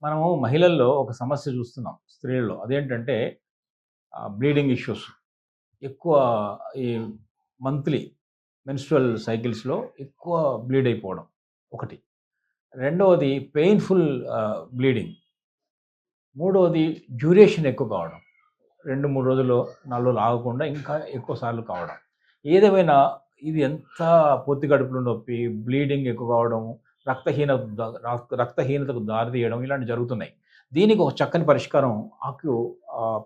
మనము మహిళల్లో ఒక సమస్య చూస్తున్నాం స్త్రీలలో. అదేంటంటే బ్లీడింగ్ ఇష్యూస్. ఎక్కువ ఈ మంత్లీ మెన్స్ట్రువల్ సైకిల్స్‌లో ఎక్కువ బ్లీడ్ అయిపోవడం ఒకటి. రెండవది పెయిన్‌ఫుల్ బ్లీడింగ్. మూడవది డ్యూరేషన్ ఎక్కువ కావడం. 2, 3 రోజుల్లో, 4 రోజులు ఆగకుండా ఇంకా ఎక్కువ సార్లు కావడం. ఏదేమైనా ఇది ఎంత పొత్తి కడుపులో నొప్పి, బ్లీడింగ్ ఎక్కువ కావడం, రక్తహీనతకు దారి తీయడం ఇలాంటివి జరుగుతున్నాయి. దీనికి ఒక చక్కని పరిష్కారం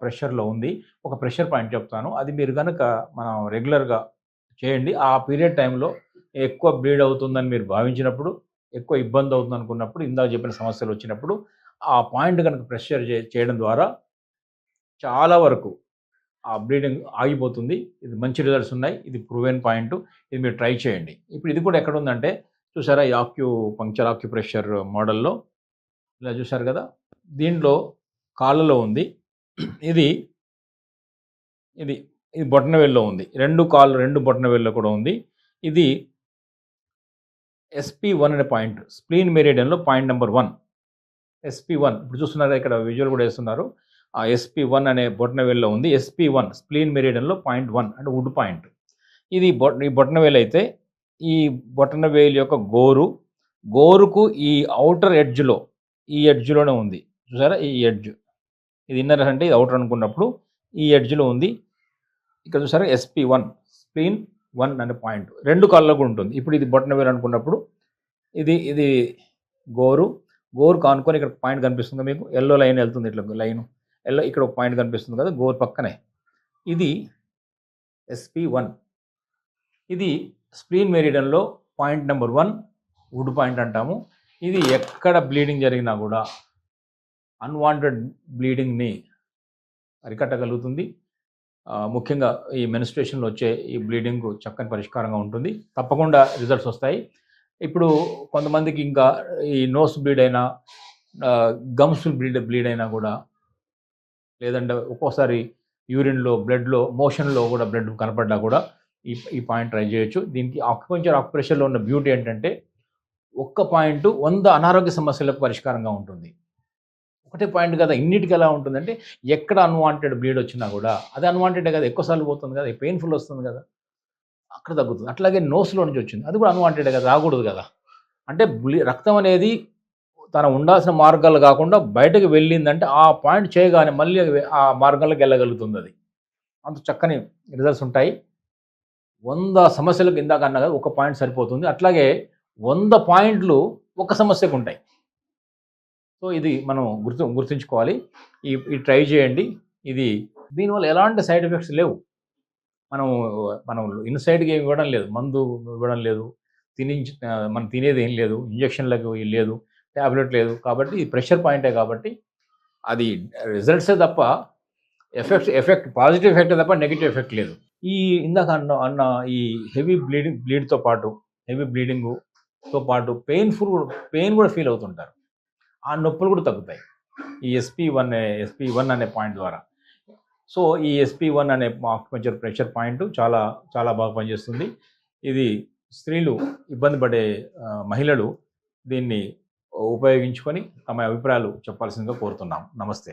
ప్రెషర్‌లో ఉంది. ఒక ప్రెషర్ పాయింట్ చెప్తాను. అది మీరు గనక మనం రెగ్యులర్‌గా చేయండి. ఆ పీరియడ్ టైంలో ఎక్కువ బ్లీడ్ అవుతుందని మీరు భావించినప్పుడు, ఎక్కువ ఇబ్బంది అవుతుందనుకున్నప్పుడు, ఇందాక చెప్పిన సమస్యలొచ్చినప్పుడు, ఆ పాయింట్ గనక ప్రెషర్ చేయడం ద్వారా చాలా వరకు ఆ బ్లీడింగ్ ఆగిపోతుంది. ఇది మంచి రిజల్ట్స్ ఉన్నాయి. ఇది ప్రూవెన్ పాయింట్. ఇది మీరు ట్రై చేయండి. ఇప్పుడు ఇది కూడా ఎక్కడుందంటే చూసారా? ఈ ఆక్యుప్రెషర్ మోడల్‌లో ఇలా చూసారు కదా! దీంట్లో కాళ్ళలో ఉంది. ఇది ఇది ఇది బొటనవేలులో ఉంది. 2 బొటనవేలులో కూడా ఉంది. ఇది SP1 అనే పాయింట్. స్ప్లీన్ మెరిడియన్‌లో పాయింట్ నంబర్ 1. SP1 ఇప్పుడు చూస్తున్నారా? ఇక్కడ విజువల్ కూడా వేస్తున్నారు. ఆ SP1 అనే బొటనవేలులో ఉంది. SP1 స్ప్లీన్ మెరిడియన్‌లో పాయింట్ 1 అంటే వుడ్ పాయింట్. ఇది ఈ బొటనవేలు అయితే ఈ బొటనవేలు యొక్క గోరుకు ఈ ఔటర్ ఎడ్జ్‌లో ఈ ఎడ్జ్‌లోనే ఉంది. చూసారా? ఈ ఎడ్జ్. ఇది ఇన్నర్ అంటే ఇది ఔటర్ అనుకున్నప్పుడు ఈ ఎడ్జ్‌లో ఉంది. ఇక్కడ చూసారా? SP1 స్ప్లీన్ 1 అనే పాయింట్. 2 కాళ్ళలో కూడా ఉంటుంది. ఇప్పుడు ఇది బొటనవేలు అనుకున్నప్పుడు ఇది గోరు కానుకొని ఇక్కడ పాయింట్ కనిపిస్తుందా మీకు? యెల్లో లైన్ వెళ్తుంది ఇట్లా లైను. ఇక్కడ ఒక పాయింట్ కనిపిస్తుంది కదా! గోరు పక్కనే. ఇది SP1. ఇది స్ప్లీన్ మెరిడియన్‌లో పాయింట్ నంబర్ 1 వుడ్ పాయింట్ అంటాము. ఇది ఎక్కడ బ్లీడింగ్ జరిగినా కూడా అన్‌వాంటెడ్ బ్లీడింగ్‌ని అరికట్టగలుగుతుంది. ముఖ్యంగా ఈ మెన్స్ట్రుయేషన్‌లో వచ్చే ఈ బ్లీడింగ్‌కు చక్కని పరిష్కారంగా ఉంటుంది. తప్పకుండా రిజల్ట్స్ వస్తాయి. ఇప్పుడు కొంతమందికి ఇంకా ఈ నోస్ బ్లీడ్ అయినా, గమ్స్ బ్లీడ్ అయినా కూడా, లేదంటే ఒక్కోసారి యూరిన్‌లో, బ్లడ్‌లో, మోషన్‌లో కూడా బ్లడ్ కనపడ్డా కూడా ఈ పాయింట్ ట్రై చేయొచ్చు. దీనికి ఆక్యుప్రెషర్‌లో ఉన్న బ్యూటీ ఏంటంటే ఒక్క పాయింట్ 100 అనారోగ్య సమస్యలకు పరిష్కారంగా ఉంటుంది. ఒకటే పాయింట్ కదా! ఇన్నిటికి ఎలా ఉంటుందంటే ఎక్కడ అన్‌వాంటెడ్ బ్లీడ్ వచ్చినా కూడా అది అన్‌వాంటెడే కదా! ఎక్కువ సార్లు పోతుంది కదా! పెయిన్‌ఫుల్ వస్తుంది కదా! అక్కడ తగ్గుతుంది. అట్లాగే నోస్‌లో నుంచి వచ్చింది. అది కూడా అన్‌వాంటెడే కదా! రాకూడదు కదా! అంటే రక్తం అనేది తన ఉండాల్సిన మార్గాలు కాకుండా బయటకు వెళ్ళిందంటే ఆ పాయింట్ చేయగానే మళ్ళీ ఆ మార్గంలోకి వెళ్ళగలుగుతుంది అది. అంత చక్కని రిజల్ట్స్ ఉంటాయి. 100 సమస్యలకు ఇందాక అన్నా కదా! ఒక పాయింట్ సరిపోతుంది. అట్లాగే 100 పాయింట్లు ఒక సమస్యకు ఉంటాయి. సో, ఇది మనం గుర్తుంచుకోవాలి. ఈ ట్రై చేయండి. దీనివల్ల ఎలాంటి సైడ్ ఎఫెక్ట్స్ లేవు. మనం ఇన్‌సైడ్‌గా ఏమి ఇవ్వడం లేదు. మందు ఇవ్వడం లేదు. మనం తినేది ఏం లేదు. ఇంజెక్షన్‌లకు లేదు. టాబ్లెట్ లేదు. కాబట్టి ఇది ప్రెషర్ పాయింటే కాబట్టి అది రిజల్ట్సే తప్ప ఎఫెక్ట్ పాజిటివ్ ఎఫెక్టే తప్ప నెగెటివ్ ఎఫెక్ట్ లేదు. ఈ ఇందాక అన్న ఈ హెవీ బ్లీడ్‌తో పాటు హెవీ బ్లీడింగ్‌తో పాటు పెయిన్ కూడా ఫీల్ అవుతుంటారు. ఆ నొప్పులు కూడా తగ్గుతాయి. ఈ SP1 అనే పాయింట్ ద్వారా. సో, ఈ SP1 అనే కొంచెం ప్రెషర్ పాయింట్ చాలా చాలా బాగా పనిచేస్తుంది. ఇది స్త్రీలు ఇబ్బంది పడే మహిళలు దీన్ని ఉపయోగించుకొని తమ అభిప్రాయాలు చెప్పాల్సిందిగా కోరుతున్నాం. నమస్తే.